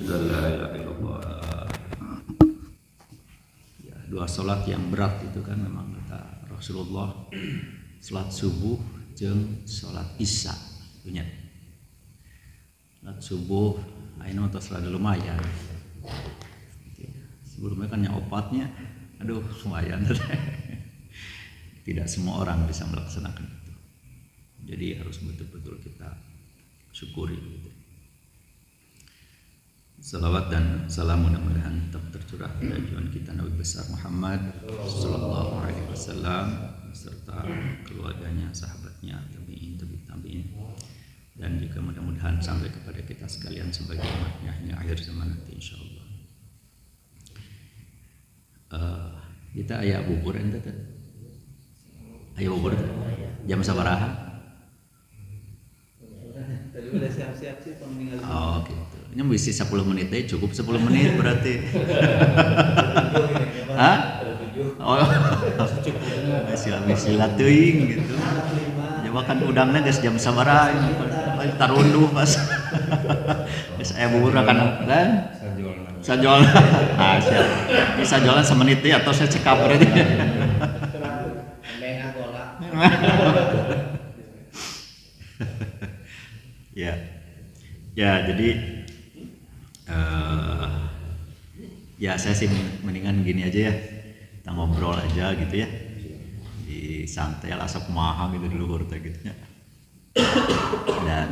Asyhadu an la ilaha illallah. Ya, dua salat yang berat itu kan memang kata Rasulullah, salat subuh jeung salat isya punya. Salat subuh ayeuna mah tos rada lumayan. Sebelumnya kan yang opatnya aduh lumayan. Tidak semua orang bisa melaksanakan itu. Jadi harus betul-betul kita syukuri gitu. Salawat dan salam mudah-mudahan tetap tercurah pada junjungan kita Nabi besar Muhammad sallallahu alaihi wasallam serta keluarganya, sahabatnya, tabi'in dan juga mudah-mudahan sampai kepada kita sekalian sebagai umatnya hingga akhir zaman nanti insyaallah. Kita aya bubur ente teh. Aya bubur teh. Jam sabaraha? Tadi udah siap-siap sih peninggal. Oh gitu. Ini bisa 10 menit aja cukup 10 menit berarti. Hah? Oh. Sila teuing gitu. Coba kan udangnya geus jam sabaraha tarunduh pas. Geus aya bubur kan Sajolan. Ah, siap. Ini sajolan semenit ya atau saya cekap berarti. Menga golak. Ya. Ya, jadi ya saya sih mendingan gini aja ya. Kita ngobrol aja gitu ya. Di santai lah sok kumaha gitu di luhur teh gitu ya. Dan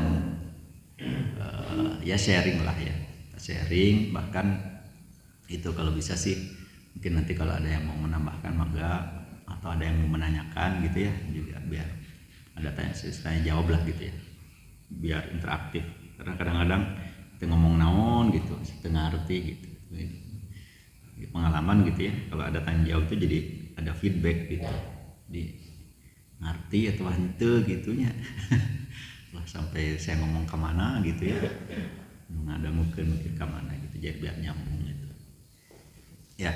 ya sharing lah ya. Sharing bahkan itu kalau bisa sih mungkin nanti kalau ada yang mau menambahkan mangga atau ada yang mau menanyakan gitu ya juga biar ada tanya jawab lah gitu ya biar interaktif karena kadang-kadang kita ngomong naon gitu setengah ngerti gitu pengalaman gitu ya kalau ada tanya jawab itu jadi ada feedback gitu di ngerti atau henteu gitunya lah sampai saya ngomong kemana gitu ya ada mungkin kemana gitu jadi biar nyambung gitu ya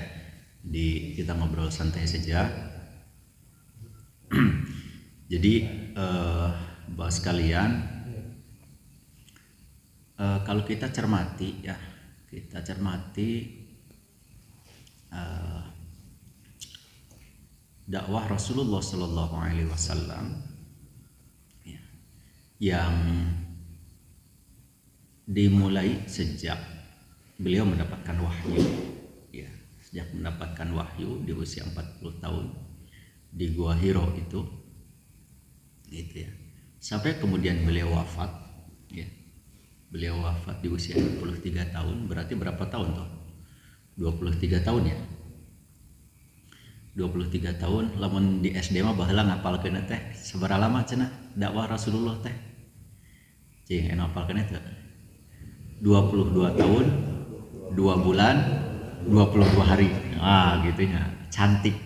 kita ngobrol santai saja. Jadi bahas kalian kalau kita cermati ya dakwah Rasulullah Sallallahu Alaihi Wasallam ya, yang dimulai sejak beliau mendapatkan wahyu ya, sejak mendapatkan wahyu di usia 40 tahun di Gua Hiro itu gitu ya. Sampai kemudian beliau wafat ya. Beliau wafat di usia 23 tahun, berarti berapa tahun toh? 23 tahun ya. 23 tahun lamun di SD mah baheula ngapalkeun teh sabaraha lama cenah dakwah Rasulullah teh. Cing anu ngapalkeun teh 22 tahun 2 bulan 22 hari gitunya cantik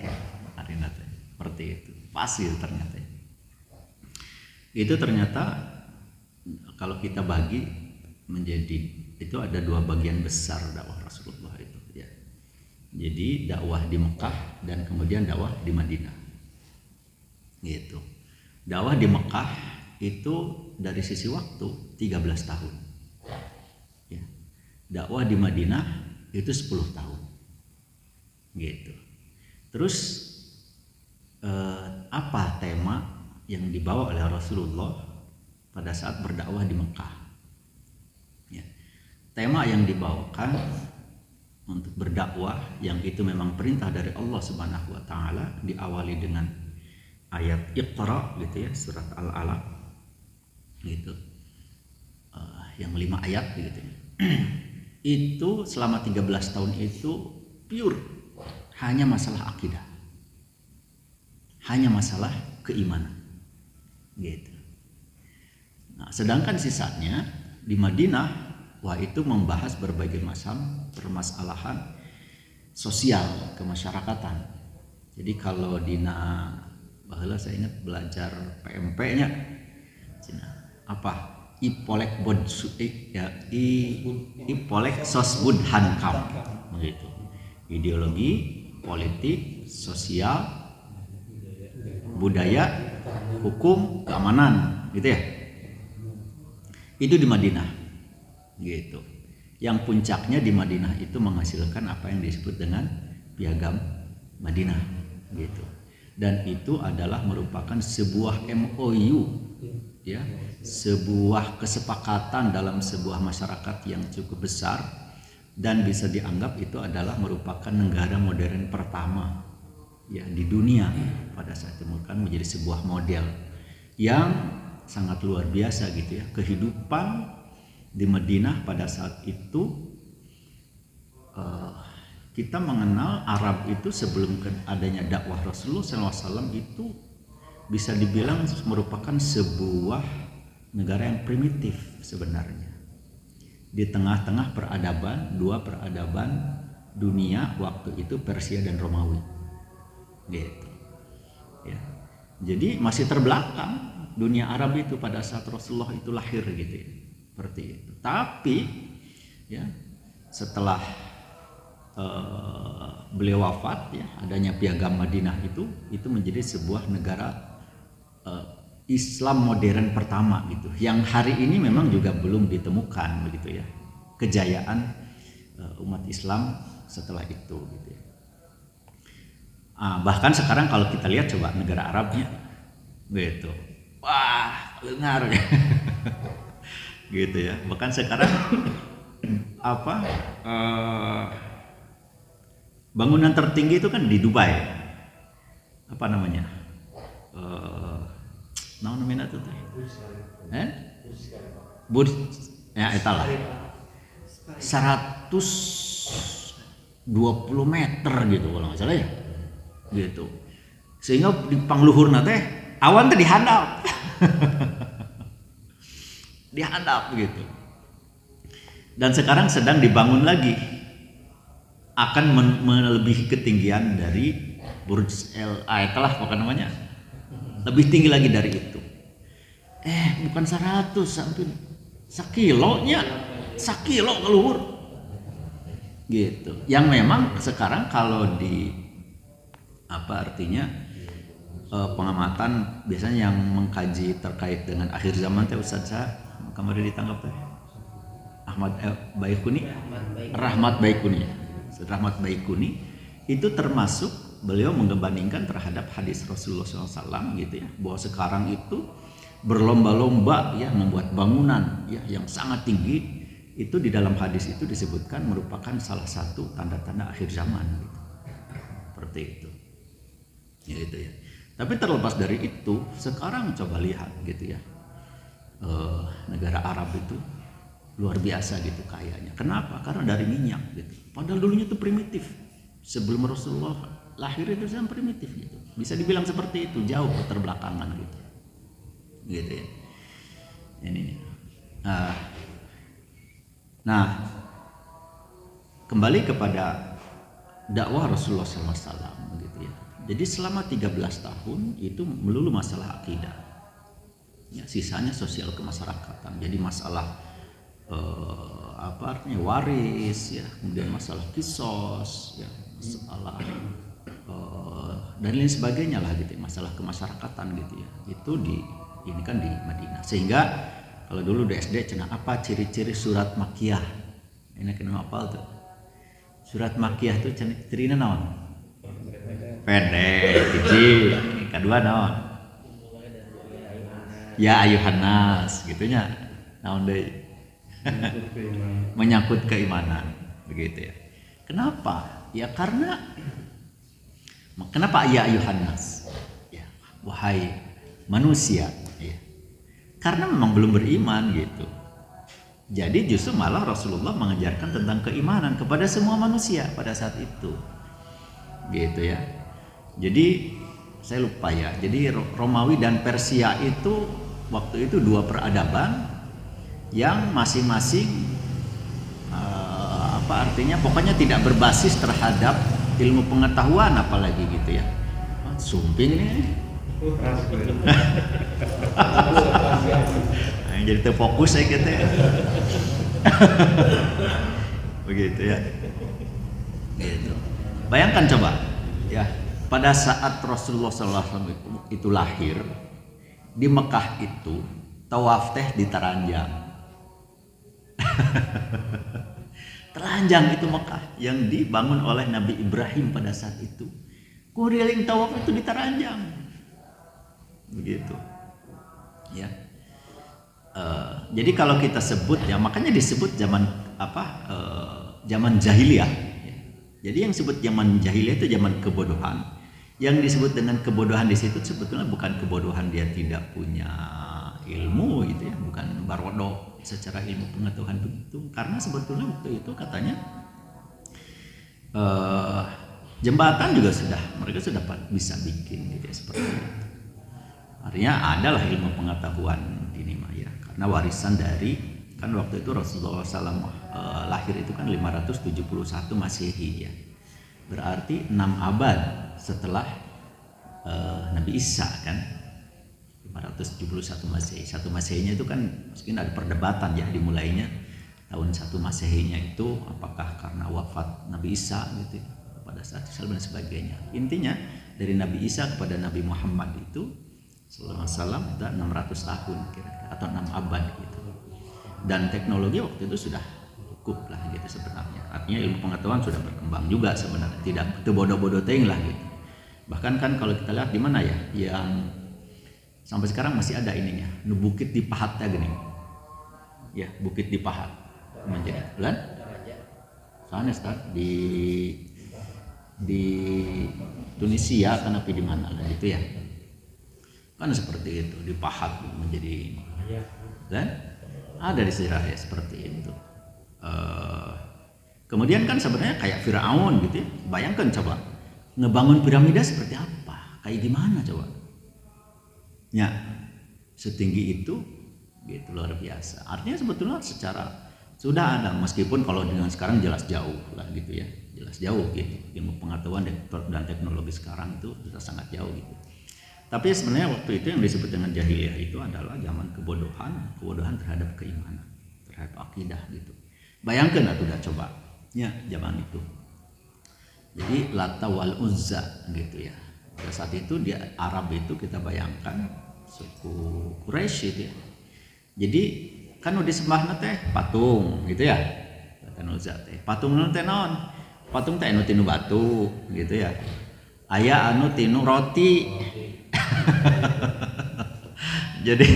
arina teh seperti itu pas gitu ternyata kalau kita bagi menjadi itu ada 2 bagian besar dakwah Rasulullah itu ya jadi dakwah di Mekah dan kemudian dakwah di Madinah gitu. Dakwah di Mekah itu dari sisi waktu 13 tahun dakwah di Madinah itu 10 tahun gitu. Terus apa tema yang dibawa oleh Rasulullah pada saat berdakwah di Mekah ya. Tema yang dibawakan untuk berdakwah yang itu memang perintah dari Allah Subhanahu wa taala diawali dengan ayat Iqra gitu ya surat Al-Alaq gitu yang 5 ayat gitu ya. Itu selama 13 tahun itu pure hanya masalah akidah, hanya masalah keimanan gitu. Nah, sedangkan sisanya di Madinah wah itu membahas berbagai macam permasalahan sosial kemasyarakatan. Jadi kalau dina baheula saya ingat belajar PMP-nya apa Ipolek Sosbudhankam begitu. Ideologi, politik, sosial, budaya, hukum, keamanan gitu ya. Itu di Madinah gitu. Yang puncaknya di Madinah itu menghasilkan apa yang disebut dengan Piagam Madinah gitu. Dan itu adalah merupakan sebuah MOU ya, sebuah kesepakatan dalam sebuah masyarakat yang cukup besar, dan bisa dianggap itu adalah merupakan negara modern pertama ya di dunia pada saat itu, kan menjadi sebuah model yang sangat luar biasa gitu ya. Kehidupan di Madinah pada saat itu, kita mengenal Arab itu sebelum adanya dakwah Rasulullah SAW itu bisa dibilang merupakan sebuah negara yang primitif sebenarnya. Di tengah-tengah peradaban, dua peradaban dunia waktu itu, Persia dan Romawi. Gitu. Ya. Jadi masih terbelakang dunia Arab itu pada saat Rasulullah itu lahir gitu ya. Seperti itu. Tapi ya setelah beliau wafat ya, adanya Piagam Madinah itu menjadi sebuah negara Islam modern pertama gitu, yang hari ini memang juga belum ditemukan begitu ya, kejayaan umat Islam setelah itu gitu ya. Bahkan sekarang kalau kita lihat coba negara Arabnya gitu, wah lengar gitu ya. Bahkan sekarang bangunan tertinggi itu kan di Dubai, apa namanya, namanya itu Burj ya etalah 120 meter gitu kalau nggak salah ya gitu, sehingga di pangluhurna teh awan teh dihandap dihandap gitu. Dan sekarang sedang dibangun lagi, akan melebihi ketinggian dari Burj itulah apa namanya, lebih tinggi lagi dari itu. Bukan 100 sampai sekilonya, sekilo keluar gitu. Yang memang sekarang kalau di apa artinya pengamatan biasanya yang mengkaji terkait dengan akhir zaman teh Ustaz kemarin ditangkap teh Ahmad Baikuni, Rahmat Baikuni. Rahmat Baikuni itu termasuk beliau mengebandingkan terhadap hadis Rasulullah SAW gitu ya, bahwa sekarang itu berlomba-lomba ya membuat bangunan ya yang sangat tinggi. Itu di dalam hadis itu disebutkan merupakan salah satu tanda-tanda akhir zaman gitu. Seperti itu ya, itu ya. Tapi terlepas dari itu, sekarang coba lihat gitu ya, negara Arab itu luar biasa gitu kayanya. Kenapa? Karena dari minyak gitu. Padahal dulunya itu primitif. Sebelum Rasulullah lahir itu sangat primitif gitu. Bisa dibilang seperti itu, jauh keterbelakangan gitu. Gitu ya. Ini. Nah, kembali kepada dakwah Rasulullah SAW gitu ya. Jadi selama 13 tahun itu melulu masalah akidah. Ya, sisanya sosial kemasyarakatan. Jadi masalah apa artinya waris ya, kemudian masalah kisos ya, masalah dan lain sebagainya lah gitu, masalah kemasyarakatan gitu ya. Itu ini kan di Madinah. Sehingga kalau dulu di SD cenah apa ciri-ciri surat Makkiyah, ini kena apal tuh. Surat Makkiyah tuh cirina naon? Pendek, hiji, kedua naon? Ya ayuhan nas gitunya. Naon deui? Menyangkut keimanan begitu ya. Kenapa? Ya karena kenapa ya ayuhan nas? Ya, wahai manusia ya. Karena memang belum beriman gitu. Jadi justru malah Rasulullah mengajarkan tentang keimanan kepada semua manusia pada saat itu. Gitu ya. Jadi saya lupa ya. Jadi Romawi dan Persia itu waktu itu dua peradaban yang masing-masing apa artinya pokoknya tidak berbasis terhadap ilmu pengetahuan apalagi gitu ya. Sumping ini. Jadi terfokus saya gitu ya. Begitu ya. Gitu. Bayangkan coba ya, pada saat Rasulullah SAW itu lahir di Mekah itu tawaf teh ditaranjang. Telanjang itu Mekah yang dibangun oleh Nabi Ibrahim pada saat itu. Keliling tawaf itu diteranjang. Begitu. Ya. Jadi kalau kita sebut ya, makanya disebut zaman zaman jahiliyah. Ya. Jadi yang disebut zaman jahiliyah itu zaman kebodohan. Yang disebut dengan kebodohan di situ sebetulnya bukan kebodohan dia tidak punya ilmu gitu ya, bukan barodo secara ilmu pengetahuan begitu. Karena sebetulnya waktu itu katanya jembatan juga mereka sudah bisa bikin gitu ya, seperti itu. Artinya adalah ilmu pengetahuan ini mah ya, karena warisan dari kan waktu itu Rasulullah SAW lahir itu kan 571 Masehi ya. Berarti 6 abad setelah Nabi Isa kan 571 Masehi. 1 Masehinya itu kan mungkin ada perdebatan ya, dimulainya tahun 1 Masehinya itu apakah karena wafat Nabi Isa gitu ya, pada saat itu dan sebagainya. Intinya dari Nabi Isa kepada Nabi Muhammad itu sallallahu alaihi wasallam ada 600 tahun kira-kira atau 6 abad gitu. Dan teknologi waktu itu sudah cukup lah gitu sebenarnya. Artinya ilmu pengetahuan sudah berkembang juga sebenarnya, tidak bodoh-bodoh teuing lah gitu. Bahkan kan kalau kita lihat di mana ya yang sampai sekarang masih ada ininya, bukit di Pahatnya gini. Ya, bukit di Pahat. Menjadi bulan sana start di Tunisia kan, tapi di mana lah itu ya. Kan seperti itu, di Pahat menjadi dan ada di sejarah ya seperti itu. Kemudian kan sebenarnya kayak Firaun gitu ya. Bayangkan coba ngebangun piramida seperti apa, kayak gimana coba ya, setinggi itu gitu, luar biasa. Artinya sebetulnya secara sudah ada, meskipun kalau dengan sekarang jelas jauh lah gitu ya, jelas jauh gitu, ilmu pengetahuan dan teknologi sekarang itu sudah sangat jauh gitu. Tapi sebenarnya waktu itu yang disebut dengan jahiliyah itu adalah zaman kebodohan terhadap keimanan, terhadap akidah gitu. Bayangkan atau udah coba ya zaman itu. Jadi Lata wal Uzza gitu ya. Pada saat itu di Arab itu kita bayangkan suku Quraisy itu ya. Jadi kan udah disembah teh patung gitu ya. Lata Uzza teh. Patung teh naon? Patung teh anu tinu batu gitu ya. Aya anu tinu roti. Jadi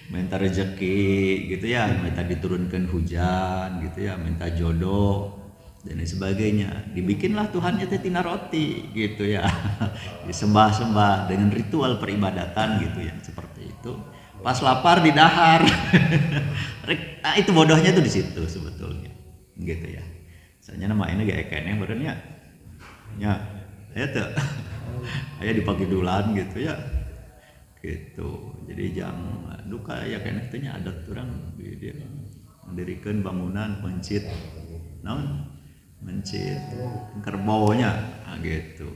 minta rezeki gitu ya, minta diturunkan hujan gitu ya, minta jodoh dan sebagainya. Dibikinlah Tuhannya teh tina roti gitu ya. Disembah-sembah dengan ritual peribadatan gitu ya, seperti itu. Pas lapar didahar. Nah, itu bodohnya tuh di situ sebetulnya. Gitu ya. Soalnya nama ini gak kayaknya badannya. Ya, itu. Aya di pagi dulan gitu ya. Gitu. Jadi jam duka ya kayaknya tanya ada orang dia mendirikan bangunan mencit. Naon? Mencit kerbaunya gitu.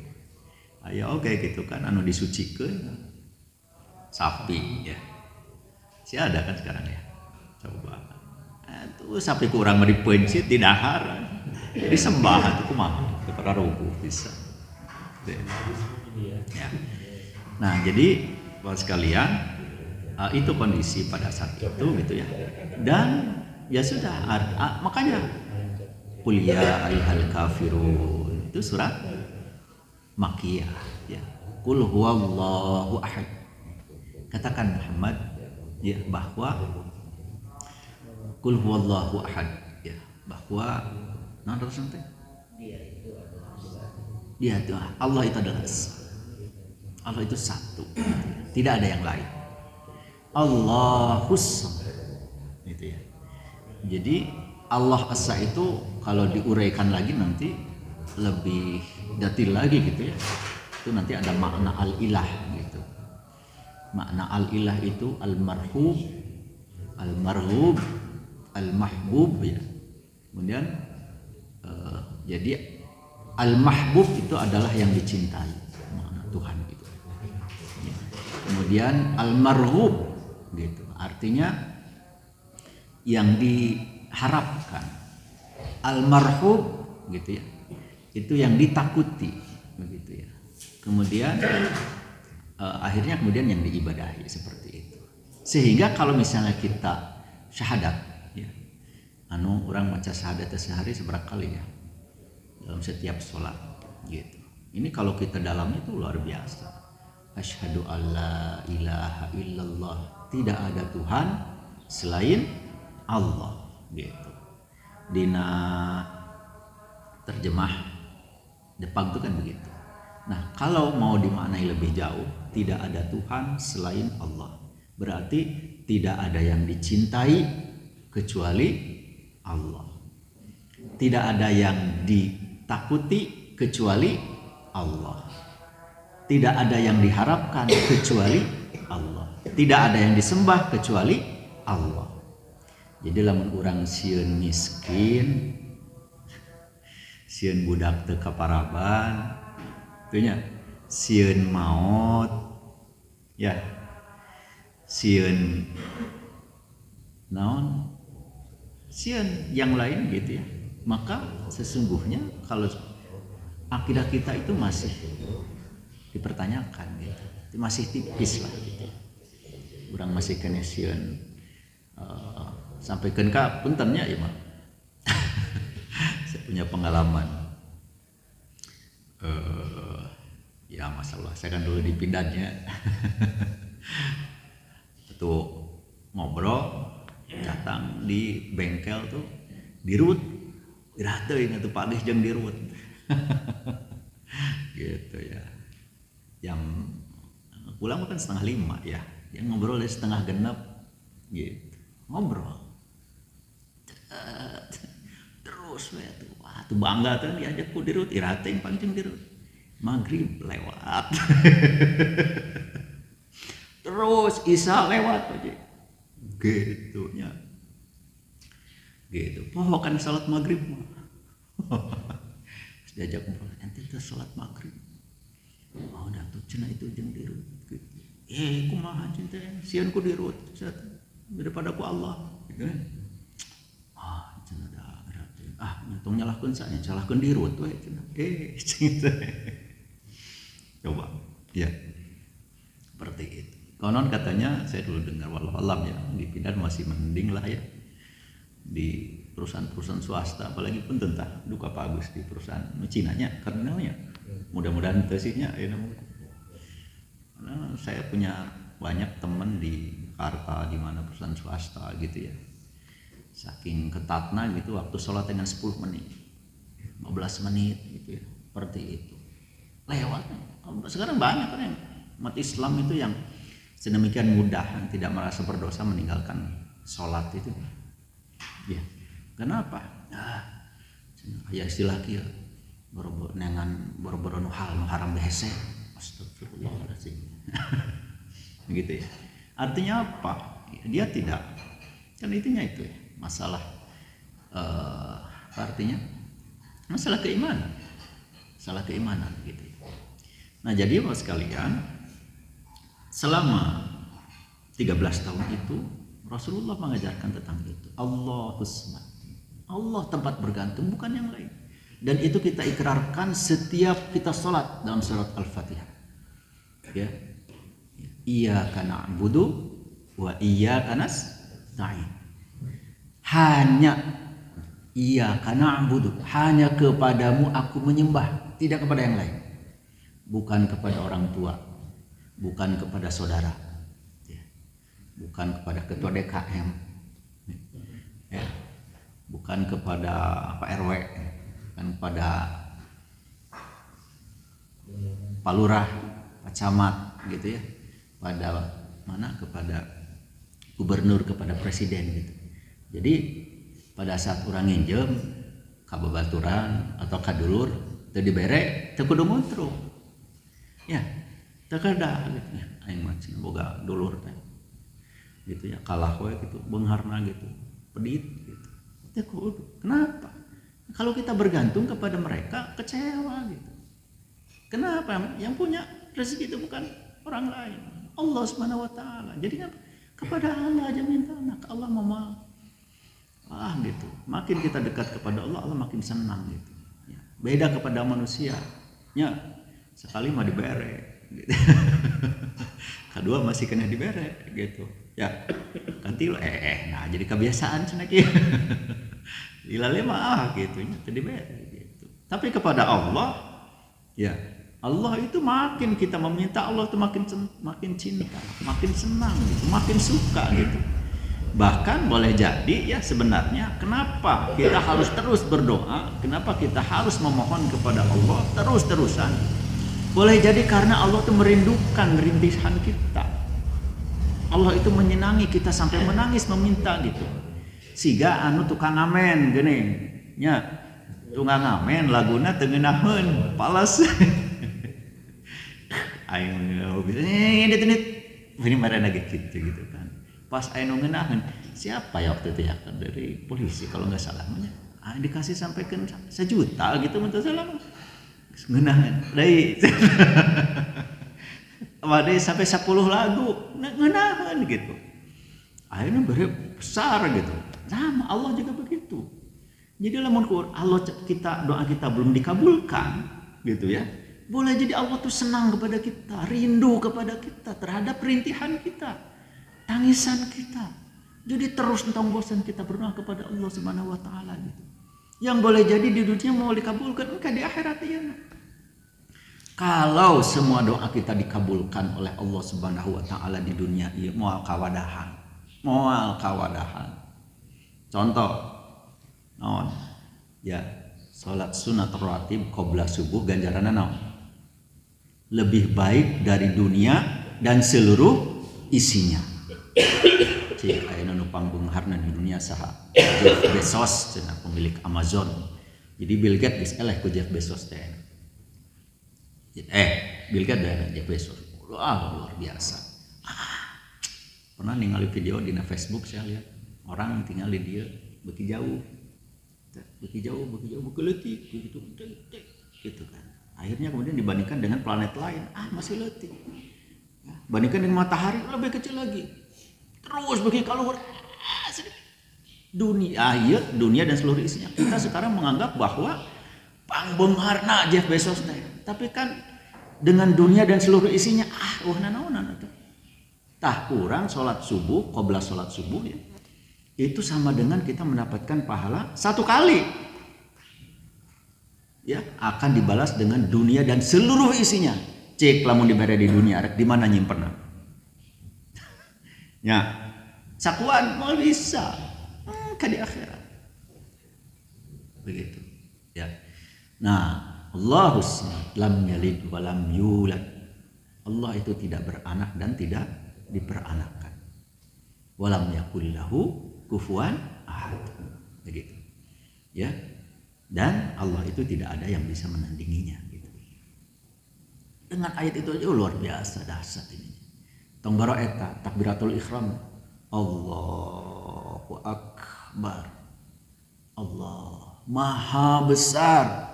Aya oke gitu kan anu disucikeun sapi ya. Si ada kan sekarang ya. Coba. Itu sapi kurang mah dipencit di dahar. Jadi sembah itu kumaha kepada rubuh bisa. Ya. Nah, jadi Bapak sekalian, itu kondisi pada saat itu gitu ya. Dan ya sudah makanya kuliah ayyuhal kafirun itu surat Makkiyah ya. Qul huwallahu ahad. Katakan Muhammad ya bahwa qul huwallahu ahad ya, bahwa terus nanti dia itu Allah itu adalah esa. Allah itu satu, tidak ada yang lain. Allahus samad itu ya. Jadi Allah esa itu kalau diuraikan lagi nanti lebih detail lagi gitu ya. Itu nanti ada makna al-ilah gitu. Makna al-ilah itu al-marhub, al-marhub, al-mahbub ya. Kemudian jadi al-mahbub itu adalah yang dicintai, makna Tuhan gitu. Ya. Kemudian al-marhub gitu. Artinya yang diharapkan. Al-marhub gitu ya. Itu yang ditakuti begitu ya. Kemudian akhirnya yang diibadahi seperti itu. Sehingga kalau misalnya kita syahadat ya, orang baca syahadat sehari seberapa kali ya dalam setiap sholat gitu. Ini kalau kita dalam itu luar biasa. Asyhadu alla ilaha illallah, tidak ada Tuhan selain Allah gitu. Dina terjemah Jepang itu kan begitu. Nah, kalau mau dimaknai lebih jauh, tidak ada Tuhan selain Allah. Berarti tidak ada yang dicintai kecuali Allah. Tidak ada yang ditakuti kecuali Allah. Tidak ada yang diharapkan kecuali Allah. Tidak ada yang disembah kecuali Allah. Jadi lamun urang sieun miskin, sieun budak teu kaparaban, tuhnya sieun maot, ya, sieun naon, sieun yang lain gitu ya. Maka sesungguhnya kalau akidah kita itu masih dipertanyakan gitu, masih tipis lah gitu. Urang masih kena sieun sampaikan ka puntennya ya mah. Saya punya pengalaman ya masalah saya kan dulu di Pindannya tuh ngobrol datang di bengkel tuh dirut irateun atuh padeh jeung dirut gitu ya. Jam pulang kan 4:30 ya, yang ngobrol dari 4:30 gitu ngobrol terus we tuh wah tuh bangga tuh diajak ku dirut irateng pancing dirut maghrib lewat terus isya lewat aja gitu nya gitu pohokan salat maghrib mah diajak ngobrol ente teh salat maghrib oh dah tuh cenah itu jeung dirut gitu. Kumaha cinta sieun ku dirut daripada ku Allah gitu kan. Cenah da ngantong nyalahkeun saya nyalahkeun dirut we cenah. Coba ya. Seperti itu. Konon katanya saya dulu dengar wallahu alam ya, di Pindan masih mending lah ya. Di perusahaan-perusahaan swasta apalagi pun tentang duka Pak Agus di perusahaan Cina-nya kardinalnya. Mudah-mudahan tesihnya ya karena saya punya banyak teman di Jakarta di mana perusahaan swasta gitu ya. Saking ketatnya gitu waktu sholat dengan 10 menit 15 menit gitu ya. Seperti itu. Lewat. Sekarang banyak kan yang umat Islam itu yang sedemikian mudah yang tidak merasa berdosa meninggalkan sholat itu. Ya. Kenapa? Ya istilah kieu. Boro-boro nu hal nu haram hese. Astagfirullahaladzim. Begitu ya. Artinya apa? Dia tidak. Kan intinya itu ya. Masalah artinya masalah keimanan. Masalah keimanan gitu ya. Nah, jadi Bapak sekalian, selama 13 tahun itu Rasulullah mengajarkan tentang itu. Allahus samad. Allah tempat bergantung bukan yang lain. Dan itu kita ikrarkan setiap kita sholat dalam surat Al-Fatihah. Ya. Iyyaka na'budu wa iyyaka nasta'in. Hanya iyyaka na'budu, hanya kepadamu aku menyembah, tidak kepada yang lain. Bukan kepada orang tua, bukan kepada saudara, bukan kepada ketua DKM, ya. Bukan kepada Pak RW, bukan kepada Pak Lurah, Pak Camat gitu ya, pada mana kepada gubernur, kepada presiden gitu. Jadi pada saat orang nginjem kababaturan atau kadulur teu dibere teu kudu muntru ya teu kada gitu ya aing mah cenah boga dulur teh gitu ya kalah we gitu beungharna gitu pedit gitu teu kudu. Kenapa? Kalau kita bergantung kepada mereka kecewa gitu. Kenapa? Yang punya rezeki itu bukan orang lain, Allah Subhanahu wa taala. Jadi kepada Allah aja minta, ke Allah mau gitu. Makin kita dekat kepada Allah, Allah makin senang gitu. Ya. Beda kepada manusia, ya sekali mah dibere, gitu. Kedua masih kena dibere, gitu. Ya, kantil nah jadi kebiasaan cenah kieu. Ilale mah gitu nya teu dibere gitu. Tapi kepada Allah ya, Allah itu makin kita meminta Allah itu makin cinta, makin senang gitu, makin suka gitu. Bahkan boleh jadi ya sebenarnya kenapa kita harus terus berdoa, kenapa kita harus memohon kepada Allah terus-terusan. Boleh jadi karena Allah itu merindukan rintihan kita. Allah itu menyenangi kita sampai menangis meminta gitu. Siga anu tukang ngamen gini nya, tukang ngamen laguna teu ngeunaheun palas. Aing ini marana gitu kan. Pas aing ngeunaheun, siapa ya waktu itu ya dari polisi kalau nggak salah namanya. Dikasih sampai ke 1 juta gitu mun teu salah. Ngeunaheun deui. Wade sampai 10 lagu ngeunaheun gitu. Akhirnya besar gitu. Sama Allah juga begitu. Jadi lamun Allah kita doa kita belum dikabulkan gitu ya. Boleh jadi Allah tuh senang kepada kita, rindu kepada kita terhadap rintihan kita, tangisan kita. Jadi terus entong bosan kita berdoa kepada Allah Subhanahu wa taala gitu. Yang boleh jadi di dunia mau dikabulkan, enggak di akhirat ya. Kalau semua doa kita dikabulkan oleh Allah Subhanahu wa taala di dunia ieu moal kawadahan. Contoh naon? Ya, salat sunat rawatib qabla subuh ganjaranna naon? Lebih baik dari dunia dan seluruh isinya. Cik ayeuna nu pangbungharna di dunia saha? Jeff Bezos cenah pemilik Amazon. Jadi Bill Gates geus eleh ku Jeff Bezos teh. Bill Gates dan Jeff Bezos. Luar biasa. Pernah ningali video di Facebook saya lihat orang tinggal di dia beki jauh leutik gitu kan. Akhirnya kemudian dibandingkan dengan planet lain, masih leutik. Ya, bandingkan dengan matahari lebih kecil lagi. Terus beki kaluhur dunia dan seluruh isinya. Kita sekarang menganggap bahwa pangbeungharna Jeff Bezos teh. Tapi kan dengan dunia dan seluruh isinya naonan atuh. Tah kurang sholat subuh, qobla sholat subuh ya, itu sama dengan kita mendapatkan pahala 1 kali. Ya, akan dibalas dengan dunia dan seluruh isinya. Cek lamun dibere di dunia, rek di mana nyimpenna? Ya, sakuan mau bisa, ka di akhirat. Begitu. Ya. Nah, Allahus lam yalid wa lam yulad. Allah itu tidak beranak dan tidak diperanakkan. Walam yakul lahu kufuwan ahad. Begitu. Ya. Dan Allah itu tidak ada yang bisa menandinginya gitu. Dengan ayat itu aja luar biasa dahsyat ini. Tong baro eta takbiratul ihram. Allahu akbar. Allah maha besar.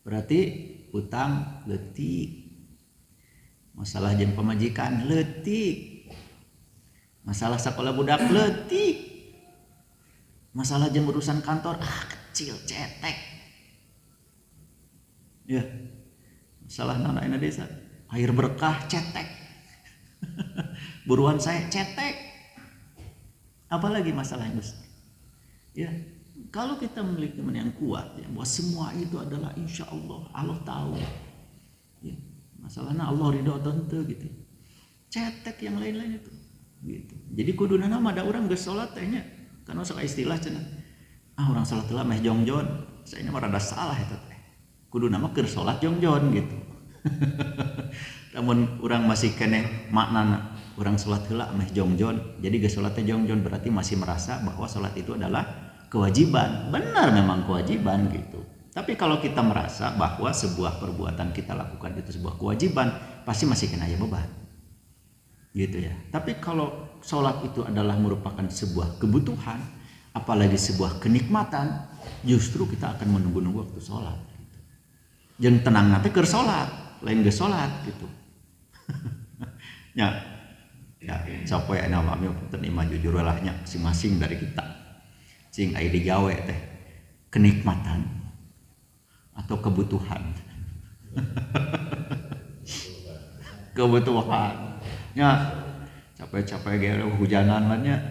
Berarti utang leutik. Masalah jeung pamajikan leutik. Masalah sekolah budak leutik. Masalah jeung urusan kantor kecil cetek. Ya. Masalah naon ayeuna desa, air berkah cetek. Buruan saya cetek. Apalagi masalah yang besar. Ya. Kalau kita memiliki iman yang kuat ya, bahwa semua itu adalah insya Allah tahu. Ya. Masalahnya Allah ridho atau ente gitu. Cetek yang lain-lain itu. Gitu. Jadi kuduna nama ada orang geus salat tehnya. Karena salah istilah cenah. Orang salat heula meh jongjon. Saena mah rada salah eta teh. Kuduna mah keur salat jongjon gitu. Namun orang masih keneh maknana orang salat heula meh jongjon. Jadi geus salat teh jongjon berarti masih merasa bahwa salat itu adalah kewajiban. Benar memang kewajiban gitu. Tapi kalau kita merasa bahwa sebuah perbuatan kita lakukan itu sebuah kewajiban, pasti masih kena ya beban. Gitu ya. Tapi kalau sholat itu adalah merupakan sebuah kebutuhan, apalagi sebuah kenikmatan, justru kita akan menunggu-nunggu waktu sholat. Gitu. Jangan tenang nanti keur sholat, lain ge sholat gitu. Ya, sampai nama kami terima jujur lahnya masing-masing dari kita. Sing aya digawe teh kenikmatan atau kebutuhan. Kebutuhan. Ya, capek-capek kayak hujanan banyak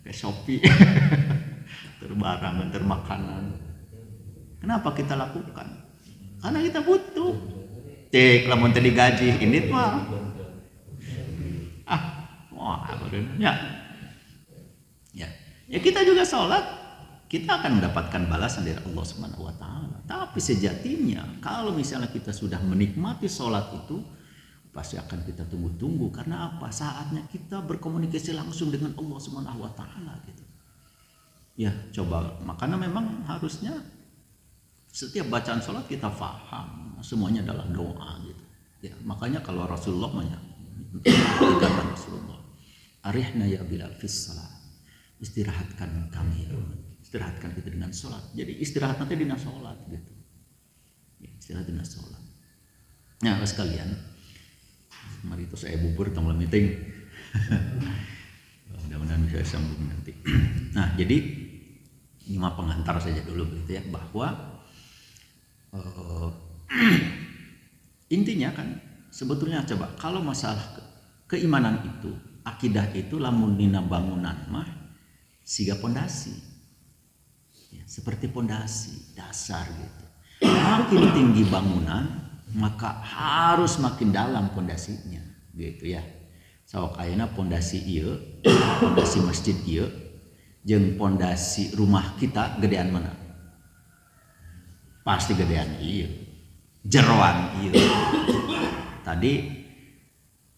kayak Shopee terbarang termakanan. Kenapa kita lakukan? Karena kita butuh. Cek lamun tadi gaji ini mah wah ya. Ya kita juga sholat, kita akan mendapatkan balasan dari Allah Subhanahu wa taala. Tapi sejatinya kalau misalnya kita sudah menikmati sholat itu pasti akan kita tunggu-tunggu. Karena apa? Saatnya kita berkomunikasi langsung dengan Allah Subhanahu wa taala gitu. Ya, coba makanya memang harusnya setiap bacaan sholat kita faham semuanya adalah doa gitu. Ya, makanya kalau Rasulullah kata Rasulullah, "Arihna ya Bilal fis salat." Istirahatkan kami, istirahatkan kita dengan sholat. Jadi istirahat nanti dengan sholat gitu. Ya, istirahat dengan sholat. Nah, sekalian, mari itu saya bubur tanggal meeting. Mudah-mudahan bisa sambung nanti. Nah, jadi ini mah pengantar saja dulu gitu ya, bahwa intinya kan sebetulnya coba kalau masalah keimanan itu, akidah itu lamun dina bangunan mah siga pondasi, ya, seperti pondasi dasar gitu. Makin tinggi bangunan maka harus makin dalam pondasinya gitu ya. Sok ayeuna pondasi ieu, pondasi masjid ieu jeung pondasi rumah kita gedean mana? Pasti gedean ieu. Jeroan ieu. Tadi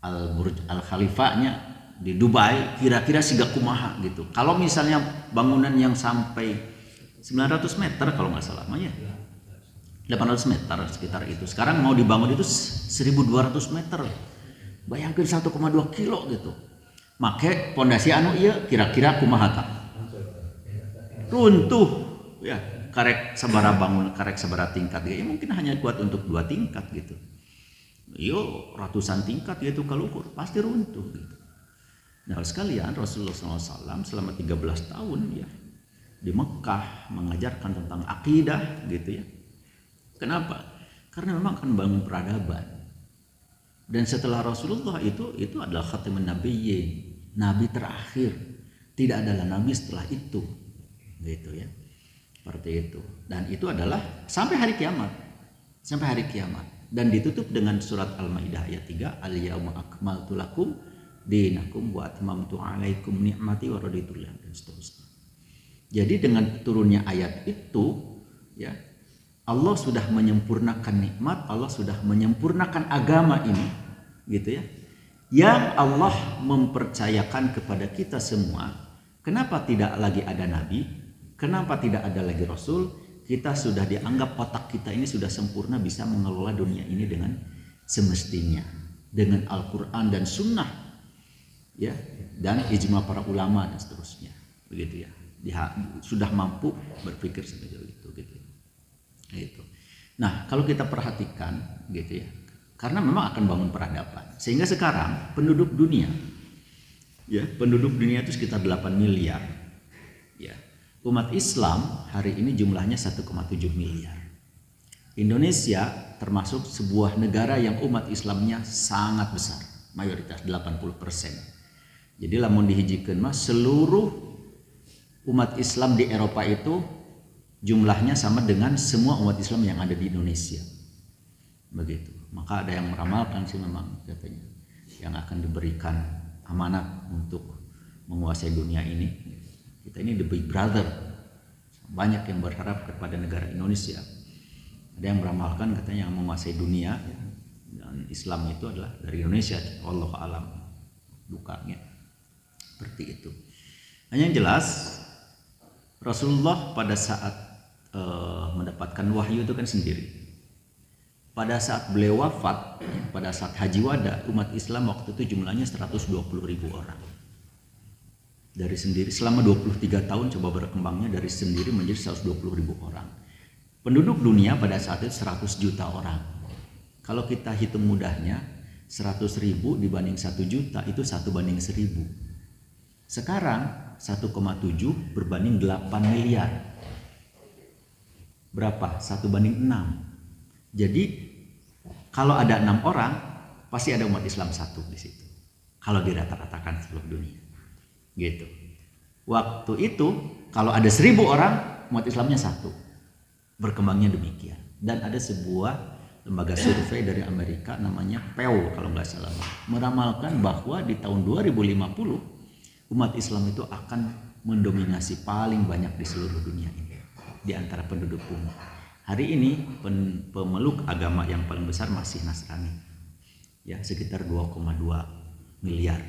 Al-Burj Al-Khalifahnya di Dubai kira-kira siga kumaha gitu. Kalau misalnya bangunan yang sampai 900 meter kalau nggak salah ya 800 meter sekitar itu, sekarang mau dibangun itu 1200 meter, bayangkan 1,2 kilo gitu. Make pondasi anu iya kira-kira kumaha ta? Runtuh ya, karek sabara bangun, karek sabara tingkat ya, mungkin hanya kuat untuk 2 tingkat gitu. Yo ratusan tingkat gitu kalau ukur pasti runtuh gitu. Nah sekalian Rasulullah SAW selama 13 tahun ya di Mekah mengajarkan tentang akidah gitu ya. Kenapa? Karena memang akan bangun peradaban. Dan setelah Rasulullah itu adalah khatamun nabiyyin, nabi terakhir. Tidak adalah nabi setelah itu. Gitu ya. Seperti itu. Dan itu adalah sampai hari kiamat. Sampai hari kiamat. Dan ditutup dengan surat Al-Maidah ayat 3, al-yauma akmaltu lakum dinakum wa atmamtu alaikum ni'mati wa raditu lakum dan seterusnya. Jadi dengan turunnya ayat itu ya, Allah sudah menyempurnakan nikmat, Allah sudah menyempurnakan agama ini gitu ya. Yang Allah mempercayakan kepada kita semua. Kenapa tidak lagi ada nabi? Kenapa tidak ada lagi rasul? Kita sudah dianggap otak kita ini sudah sempurna bisa mengelola dunia ini dengan semestinya, dengan Al-Qur'an dan sunnah ya, dan ijma para ulama dan seterusnya begitu ya. Dia sudah mampu berpikir sejauh itu gitu ya. Gitu. Nah kalau kita perhatikan gitu ya, karena memang akan bangun peradaban sehingga sekarang penduduk dunia ya, penduduk dunia itu sekitar 8 miliar ya. Umat Islam hari ini jumlahnya 1,7 miliar. Indonesia termasuk sebuah negara yang umat Islamnya sangat besar, mayoritas 80%. Jadi lamun dihijikeun mah seluruh umat Islam di Eropa itu jumlahnya sama dengan semua umat Islam yang ada di Indonesia. Begitu. Maka ada yang meramalkan sih memang katanya yang akan diberikan amanat untuk menguasai dunia ini. Kita ini the big brother. Banyak yang berharap kepada negara Indonesia. Ada yang meramalkan katanya yang menguasai dunia ya, dan Islam itu adalah dari Indonesia. Wallahu a'lam dukanya. Seperti itu. Hanya yang jelas Rasulullah pada saat mendapatkan wahyu itu kan sendiri. Pada saat beliau wafat, pada saat haji wada, umat Islam waktu itu jumlahnya 120.000 orang. Dari sendiri selama 23 tahun coba berkembangnya dari sendiri menjadi 120.000 orang. Penduduk dunia pada saat itu 100 juta orang. Kalau kita hitung mudahnya 100.000 dibanding 1 juta itu 1 banding 1000. Sekarang 1,7 berbanding 8 miliar. Berapa? 1 banding 6. Jadi kalau ada 6 orang pasti ada umat Islam 1 di situ. kalau dirata-ratakan seluruh dunia. Gitu. Waktu itu kalau ada 1.000 orang, umat Islamnya 1. Berkembangnya demikian. Dan ada sebuah lembaga survei dari Amerika namanya Pew kalau nggak salah, meramalkan bahwa di tahun 2050 umat Islam itu akan mendominasi paling banyak di seluruh dunia ini di antara penduduk bumi. Hari ini pemeluk agama yang paling besar masih Nasrani, ya sekitar 2,2 miliar.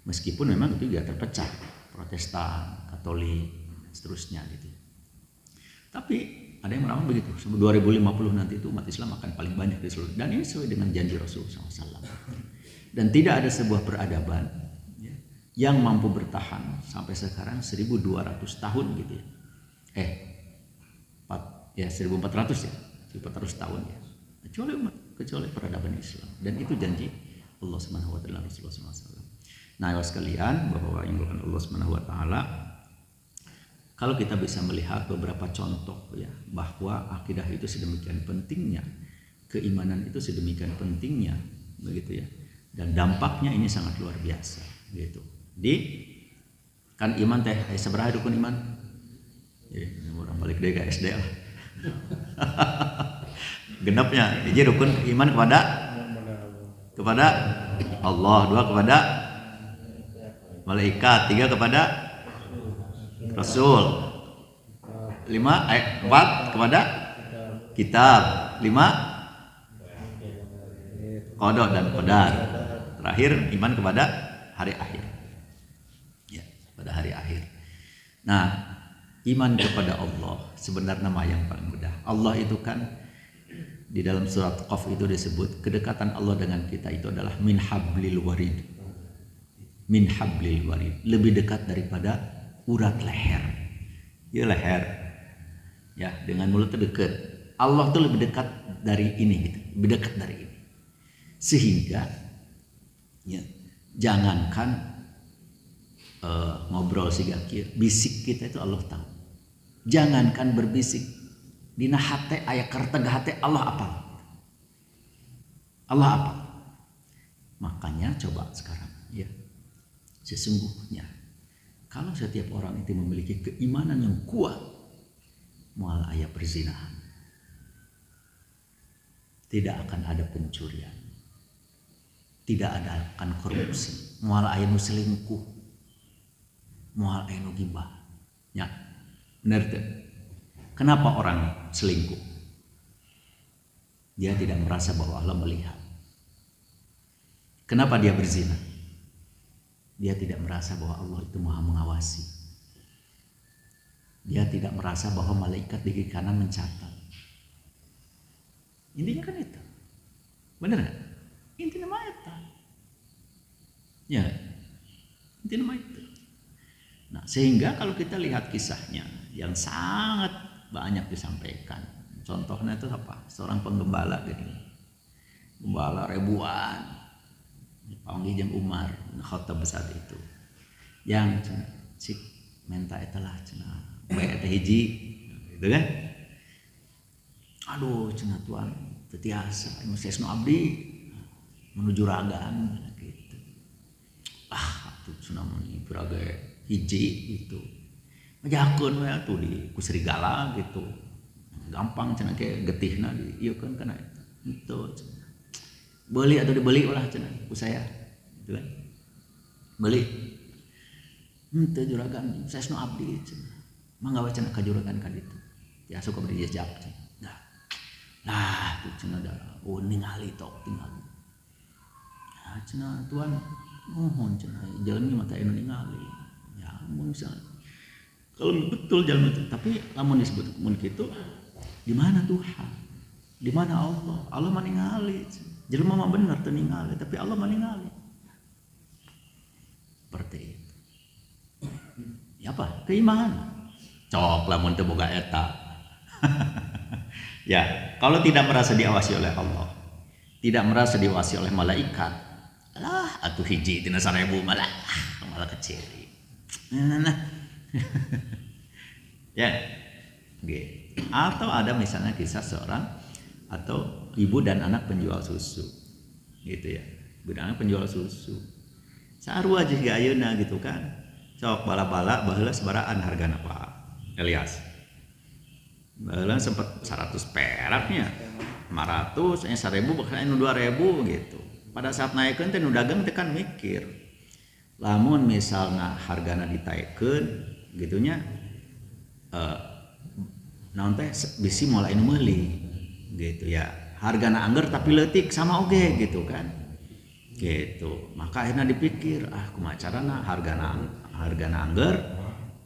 Meskipun memang itu juga terpecah, Protestan, Katolik, dan seterusnya gitu. Tapi ada yang meramal begitu, sampai 2050 nanti itu umat Islam akan paling banyak di seluruh. Dan ini sesuai dengan janji Rasulullah SAW. Dan tidak ada sebuah peradaban ya, yang mampu bertahan sampai sekarang 1.200 tahun gitu ya. 1.400 ya, 1.400 tahun ya. Kecuali peradaban Islam. Dan itu janji Allah Subhanahu wa taala, Rasulullah SAW. Nah, ayo sekalian, bahwa yang bukan Allah Subhanahu wa taala, kalau kita bisa melihat beberapa contoh ya, bahwa akidah itu sedemikian pentingnya, keimanan itu sedemikian pentingnya, begitu ya. Dan dampaknya ini sangat luar biasa, gitu. Kan iman teh seberapa rukun iman? Ya, orang balik deh ke SD lah. Genapnya, jadi rukun iman kepada Allah, 2 kepada malaikat, 3 kepada Rasul, 4 kepada kitab, 5 qada dan qadar. Terakhir iman kepada hari akhir. Ya, pada hari akhir. Nah, iman kepada Allah sebenarnya nama yang paling mudah. Allah itu kan di dalam surat Qaf itu disebut kedekatan Allah dengan kita itu adalah min hablil warid. Min hablil warid, lebih dekat daripada urat leher. Ya leher. Ya, dengan mulut terdekat. Allah tuh lebih dekat dari ini gitu, lebih dekat dari ini. Sehingga ya, jangankan ngobrol sigakir, bisik kita itu Allah tahu. Jangankan berbisik, dina hate aya kerteg hate Allah apa? Allah apa? Makanya coba sekarang ya. Sesungguhnya kalau setiap orang itu memiliki keimanan yang kuat, mual aya perzinahan, tidak akan ada pencurian, tidak ada akan korupsi, mual aya nu selingkuh, mual aya nu gibah. Ya, benar tuh. Kenapa orang selingkuh? Dia tidak merasa bahwa Allah melihat. Kenapa dia berzina? Dia tidak merasa bahwa Allah itu maha mengawasi. Dia tidak merasa bahwa malaikat di kiri kanan mencatat. Intinya kan itu. Benar nggak? Intinya mah itu. Ya, intinya mah itu. Nah, sehingga kalau kita lihat kisahnya yang sangat banyak disampaikan. Contohnya itu apa? Seorang penggembala gitu. Gembala ribuan. Panggil jeung Umar Khattab saat itu. Yang cenah cik menta eta lah cenah bae eta hiji gitu kan. Aduh cenah tuan teu tiasa anu sesno abdi menuju ragaan gitu. Atuh cenah mun piraga hiji gitu. Majakeun we atuh di ku serigala gitu. Gampang cenah ke getihna dieukeun kana eta. Itu beli atau dibeli ulah cenah ku saya gitu kan. Beli henteu juragan saesno abdi cenah mangga we cenah ka juragan ka ditu ya suka beri jejak cenah nah tuh cenah da ningali tok tinggal ya cenah tuan mohon cenah jalan ieu mata anu ningali ya mun misalnya kalau betul jalan itu tapi lamun disebut mun kitu di mana Tuhan, di mana Allah? Allah mah ningali. Jelema mah bener teu ningali, tapi Allah mah ningali. Seperti itu. Ya apa? Keimanan. Cok lamun teu boga eta. Ya, kalau tidak merasa diawasi oleh Allah, tidak merasa diawasi oleh malaikat, alah atuh hiji tina 1000 malah kecil. Nah. Ya. Gitu. Atau ada misalnya kisah seorang atau ibu dan anak penjual susu gitu ya, ibu dan anak penjual susu sarua aja ga ayeuna gitu kan. Sok bala-bala baheula sabaraan hargana Pak Elias. Baheula sempat 100 peraknya. 500 1000 bahkan 2000 gitu. Pada saat naikeun teh nu dagang teh kan mikir. Lamun misalna hargana ditaikeun gitunya naon teh bisi moal anu meuli gitu ya. Hargana angger tapi leutik sama oge gitu kan. Gitu. Maka akhirnya dipikir, kumaha carana hargana angger,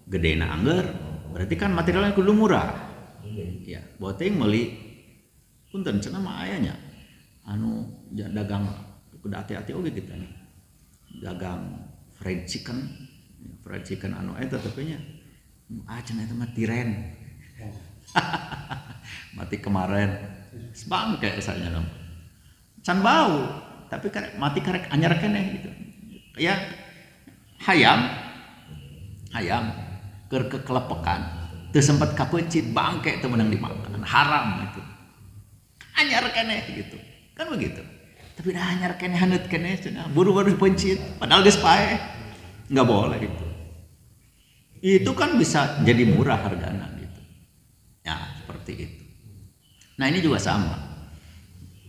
gedena angger, berarti kan materialnya kudu murah. Ya, boteng meuli punten cenah mah aya nya. Anu dagang kudu hati-hati oge gitu nih. Dagang fried chicken anu eta tapi nya cenah eta mah tiren. Mati kemarin sebangke rasanya can bau tapi mati karek anyar keneh gitu ya. hayam keur kekelepekan teu sempat kapencit bangke teu meunang dimakan haram itu anyar keneh gitu kan begitu. Tapi dah anyar keneh haneut keneh cenah buru-buru pencit padahal geus paeh enggak boleh itu kan bisa jadi murah hargana gitu ya seperti itu. Nah ini juga sama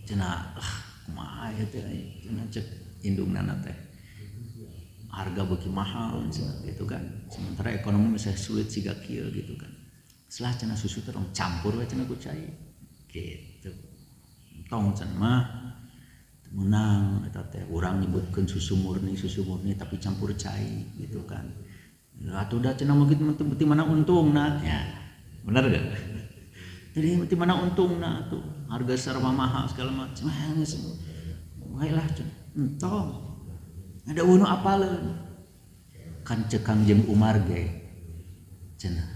cenah kumaha teh cenah cek indungna teh harga beuki mahal cenah gitu kan, sementara ekonomi masih sulit siga kieu gitu kan. Setelah cenah susu teh dong campur we cenah ku cai gitu. Tong cenah mah menang eta teh urang nyebutkeun susu murni tapi campur cai gitu kan. Atuh da cenah mah kitu teu mana untungna ya. Bener gak? Jadi mati mana untungna tuh harga sarwa mahal segala macam baiklah entong ada unu apaleun kan cekang jeung Umar ge cenah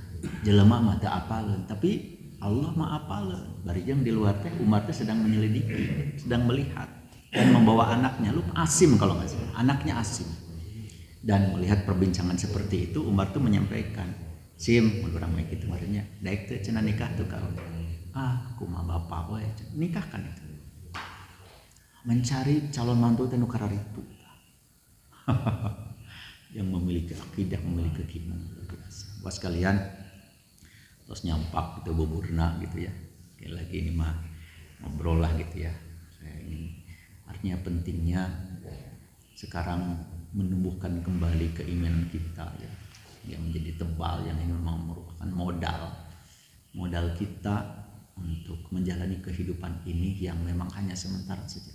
jelema mah teu apaleun tapi Allah mah apaleun bari jeung di luar teh Umar teh sedang menyelidiki sedang melihat dan membawa anaknya lu Asim kalau nggak salah anaknya Asim dan melihat perbincangan seperti itu Umar tuh menyampaikan Sim mun urang mah kitu marenya daek teu cenah nikah tuh kaon kumaha bapak we nikahkan itu mencari calon mantu teh nu kararitu yang memiliki akidah memiliki keimanan biasa. Buat sekalian terus nyampak itu buburna gitu ya kayak lagi ini mah ngobrol lah gitu ya. Saya ingin artinya pentingnya sekarang menumbuhkan kembali keimanan kita ya yang menjadi tebal yang ini memang merupakan modal kita untuk menjalani kehidupan ini yang memang hanya sementara saja,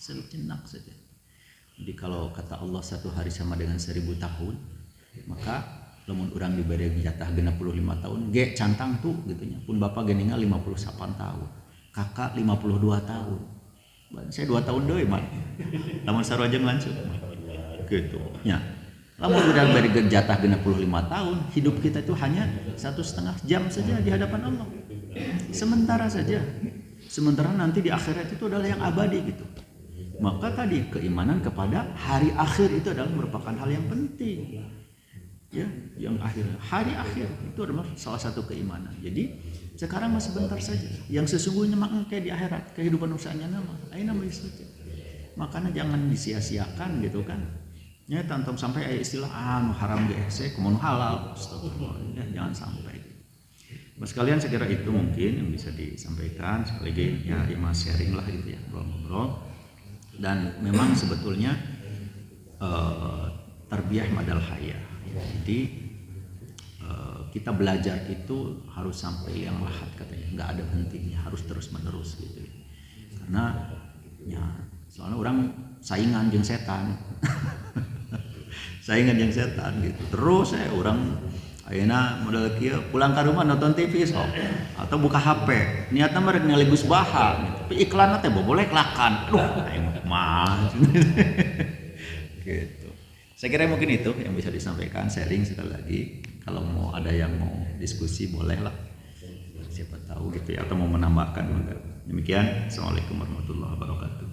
sejenak saja. Jadi kalau kata Allah 1 hari sama dengan 1000 tahun, maka lamun urang diberi jatah 65 tahun, ge cantang tuh gitunya. Pun bapak geningal 58 tahun, kakak 52 tahun. Saya 2 tahun deui mah. Lamun sarua jeung lanjut. Gitu. Ya. Lamun urang beri jatah 65 tahun, hidup kita itu hanya 1,5 jam saja di hadapan Allah. Sementara saja. Sementara nanti di akhirat itu adalah yang abadi gitu. Maka tadi keimanan kepada hari akhir itu adalah merupakan hal yang penting. Ya, yang akhir hari akhir itu adalah salah satu keimanan. Jadi sekarang masih sebentar saja. Yang sesungguhnya mah engke di akhirat kehidupan usahanya nama. Ayeuna mah saja. Makanya jangan disia-siakan gitu kan. Ya tantom sampai aya istilah haram ge hese kumaha halal. Astagfirullah. Ya, jangan sampai. Mas kalian saya kira itu mungkin yang bisa disampaikan sekali lagi ya Ima sharing lah gitu ya ngobrol dan memang sebetulnya tarbiyah madal haya ya. Jadi kita belajar itu harus sampai yang lahat katanya nggak ada hentinya harus terus menerus gitu ya. Karena ya soalnya orang saingan jeung setan gitu terus orang ayeuna modal kieu pulang ka rumah nonton TV sok atau buka HP niatna mah rek ningali Gus Baha gitu. Tapi iklanna teh boleh kelakan. Aduh aing mah gitu. Saya kira mungkin itu yang bisa disampaikan sharing sekali lagi. Kalau mau ada yang mau diskusi bolehlah. Siapa tahu gitu ya atau mau menambahkan. Demikian. Assalamualaikum warahmatullahi wabarakatuh.